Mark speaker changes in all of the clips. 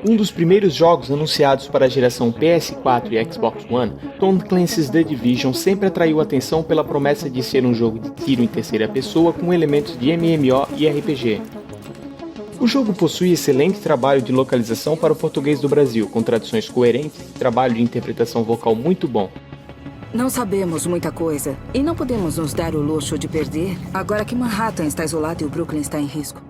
Speaker 1: Um dos primeiros jogos anunciados para a geração PS4 e Xbox One, Tom Clancy's The Division sempre atraiu atenção pela promessa de ser um jogo de tiro em terceira pessoa com elementos de MMO e RPG. O jogo possui excelente trabalho de localização para o português do Brasil, com traduções coerentes e trabalho de interpretação vocal muito bom.
Speaker 2: Não sabemos muita coisa, e não podemos nos dar o luxo de perder, agora que Manhattan está isolado e o Brooklyn está em risco.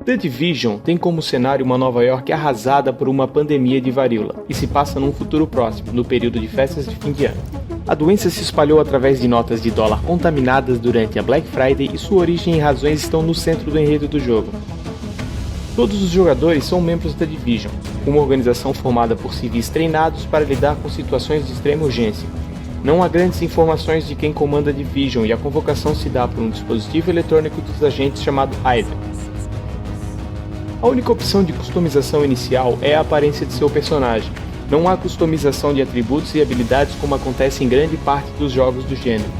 Speaker 1: The Division tem como cenário uma Nova York arrasada por uma pandemia de varíola, e se passa num futuro próximo, no período de festas de fim de ano. A doença se espalhou através de notas de dólar contaminadas durante a Black Friday e sua origem e razões estão no centro do enredo do jogo. Todos os jogadores são membros da Division, uma organização formada por civis treinados para lidar com situações de extrema urgência. Não há grandes informações de quem comanda a Division e a convocação se dá por um dispositivo eletrônico dos agentes chamado Hive. A única opção de customização inicial é a aparência de seu personagem. Não há customização de atributos e habilidades como acontece em grande parte dos jogos do gênero.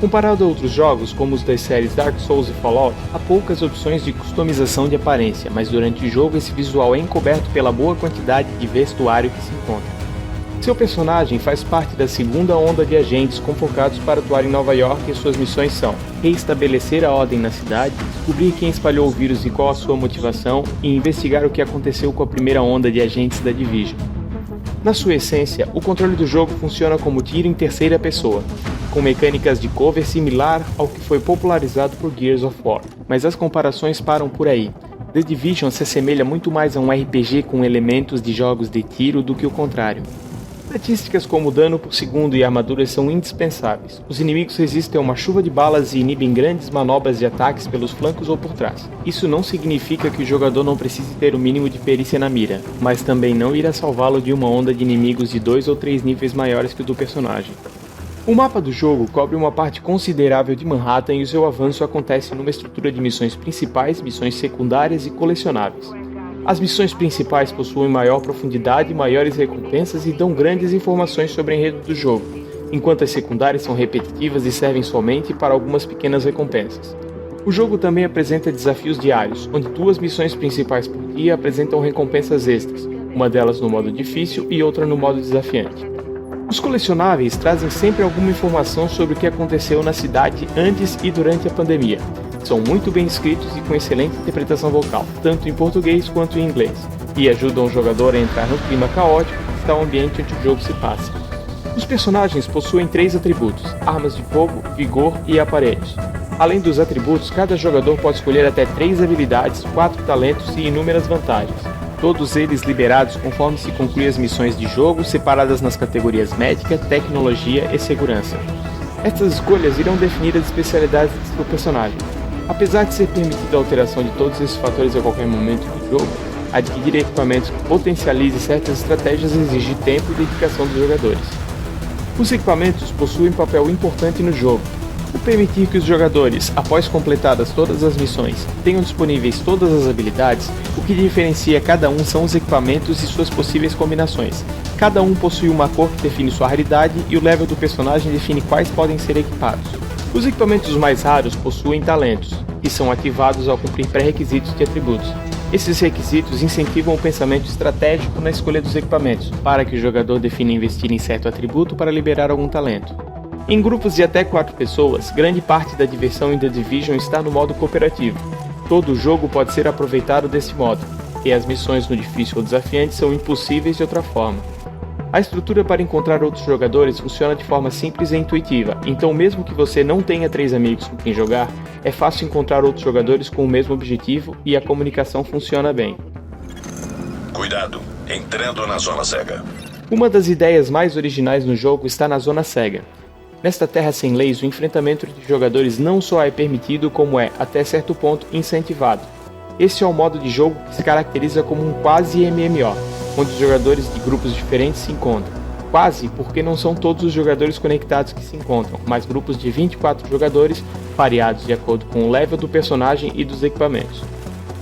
Speaker 1: Comparado a outros jogos, como os das séries Dark Souls e Fallout, há poucas opções de customização de aparência, mas durante o jogo esse visual é encoberto pela boa quantidade de vestuário que se encontra. Seu personagem faz parte da segunda onda de agentes convocados para atuar em Nova York e suas missões são reestabelecer a ordem na cidade, descobrir quem espalhou o vírus e qual a sua motivação e investigar o que aconteceu com a primeira onda de agentes da Division. Na sua essência, o controle do jogo funciona como tiro em terceira pessoa, com mecânicas de cover similar ao que foi popularizado por Gears of War, mas as comparações param por aí. The Division se assemelha muito mais a um RPG com elementos de jogos de tiro do que o contrário. Estatísticas como dano por segundo e armaduras são indispensáveis. Os inimigos resistem a uma chuva de balas e inibem grandes manobras de ataques pelos flancos ou por trás. Isso não significa que o jogador não precise ter o mínimo de perícia na mira, mas também não irá salvá-lo de uma onda de inimigos de 2 ou 3 níveis maiores que o do personagem. O mapa do jogo cobre uma parte considerável de Manhattan e o seu avanço acontece numa estrutura de missões principais, missões secundárias e colecionáveis. As missões principais possuem maior profundidade, maiores recompensas e dão grandes informações sobre o enredo do jogo, enquanto as secundárias são repetitivas e servem somente para algumas pequenas recompensas. O jogo também apresenta desafios diários, onde 2 missões principais por dia apresentam recompensas extras, uma delas no modo difícil e outra no modo desafiante. Os colecionáveis trazem sempre alguma informação sobre o que aconteceu na cidade antes e durante a pandemia. São muito bem escritos e com excelente interpretação vocal, tanto em português quanto em inglês, e ajudam o jogador a entrar no clima caótico que está o ambiente onde o jogo se passa. Os personagens possuem 3 atributos: armas de fogo, vigor e aparelhos. Além dos atributos, cada jogador pode escolher até 3 habilidades, 4 talentos e inúmeras vantagens. Todos eles liberados conforme se conclui as missões de jogo, separadas nas categorias médica, tecnologia e segurança. Estas escolhas irão definir as especialidades do personagem. Apesar de ser permitida a alteração de todos esses fatores a qualquer momento do jogo, adquirir equipamentos que potencialize certas estratégias exige tempo e dedicação dos jogadores. Os equipamentos possuem papel importante no jogo, por permitir que os jogadores, após completadas todas as missões, tenham disponíveis todas as habilidades. O que diferencia cada um são os equipamentos e suas possíveis combinações. Cada um possui uma cor que define sua raridade e o level do personagem define quais podem ser equipados. Os equipamentos mais raros possuem talentos, e são ativados ao cumprir pré-requisitos de atributos. Esses requisitos incentivam o pensamento estratégico na escolha dos equipamentos, para que o jogador defina investir em certo atributo para liberar algum talento. Em grupos de até 4 pessoas, grande parte da diversão em The Division está no modo cooperativo. Todo o jogo pode ser aproveitado desse modo, e as missões no difícil ou desafiante são impossíveis de outra forma. A estrutura para encontrar outros jogadores funciona de forma simples e intuitiva, então mesmo que você não tenha 3 amigos com quem jogar, é fácil encontrar outros jogadores com o mesmo objetivo e a comunicação funciona bem.
Speaker 3: Cuidado, entrando na zona cega.
Speaker 1: Uma das ideias mais originais no jogo está na zona cega. Nesta terra sem leis, o enfrentamento entre jogadores não só é permitido, como é, até certo ponto, incentivado. Esse é o modo de jogo que se caracteriza como um quase MMO, onde os jogadores de grupos diferentes se encontram. Quase porque não são todos os jogadores conectados que se encontram, mas grupos de 24 jogadores, variados de acordo com o level do personagem e dos equipamentos.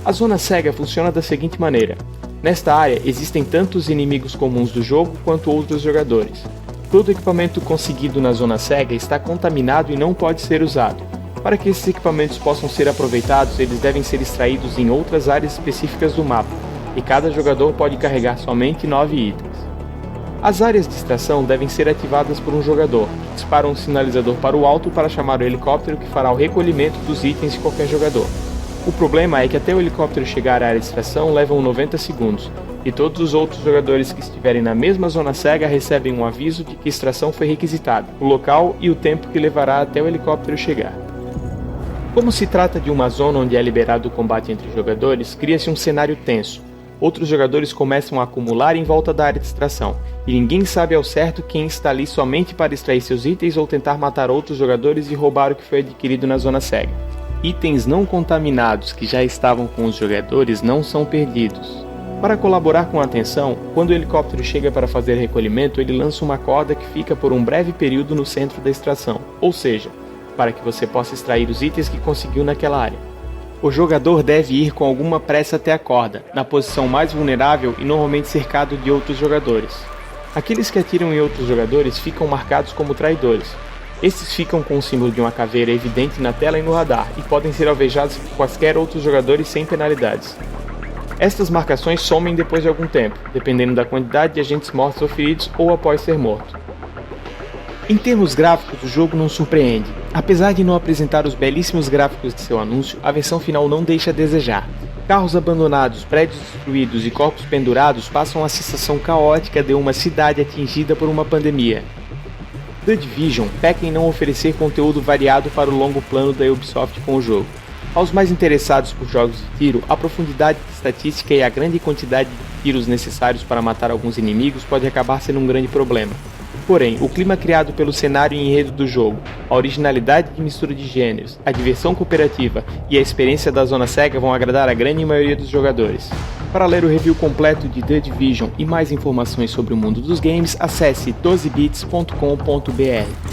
Speaker 1: A zona cega funciona da seguinte maneira: nesta área existem tanto os inimigos comuns do jogo quanto outros jogadores. Todo equipamento conseguido na zona cega está contaminado e não pode ser usado. Para que esses equipamentos possam ser aproveitados, eles devem ser extraídos em outras áreas específicas do mapa, e cada jogador pode carregar somente 9 itens. As áreas de extração devem ser ativadas por um jogador, que dispara um sinalizador para o alto para chamar o helicóptero que fará o recolhimento dos itens de qualquer jogador. O problema é que até o helicóptero chegar à área de extração levam 90 segundos, e todos os outros jogadores que estiverem na mesma zona cega recebem um aviso de que a extração foi requisitada, o local e o tempo que levará até o helicóptero chegar. Como se trata de uma zona onde é liberado o combate entre jogadores, cria-se um cenário tenso. Outros jogadores começam a acumular em volta da área de extração, e ninguém sabe ao certo quem está ali somente para extrair seus itens ou tentar matar outros jogadores e roubar o que foi adquirido na zona cega. Itens não contaminados que já estavam com os jogadores não são perdidos. Para colaborar com a atenção, quando o helicóptero chega para fazer recolhimento, ele lança uma corda que fica por um breve período no centro da extração, ou seja, para que você possa extrair os itens que conseguiu naquela área. O jogador deve ir com alguma pressa até a corda, na posição mais vulnerável e normalmente cercado de outros jogadores. Aqueles que atiram em outros jogadores ficam marcados como traidores. Estes ficam com o símbolo de uma caveira evidente na tela e no radar, e podem ser alvejados por quaisquer outros jogadores sem penalidades. Estas marcações somem depois de algum tempo, dependendo da quantidade de agentes mortos ou feridos ou após ser morto. Em termos gráficos, o jogo não surpreende. Apesar de não apresentar os belíssimos gráficos de seu anúncio, a versão final não deixa a desejar. Carros abandonados, prédios destruídos e corpos pendurados passam a sensação caótica de uma cidade atingida por uma pandemia. The Division peca em não oferecer conteúdo variado para o longo plano da Ubisoft com o jogo. Aos mais interessados por jogos de tiro, a profundidade de estatística e a grande quantidade de tiros necessários para matar alguns inimigos pode acabar sendo um grande problema. Porém, o clima criado pelo cenário e enredo do jogo, a originalidade de mistura de gêneros, a diversão cooperativa e a experiência da zona cega vão agradar a grande maioria dos jogadores. Para ler o review completo de The Division e mais informações sobre o mundo dos games, acesse 12bits.com.br.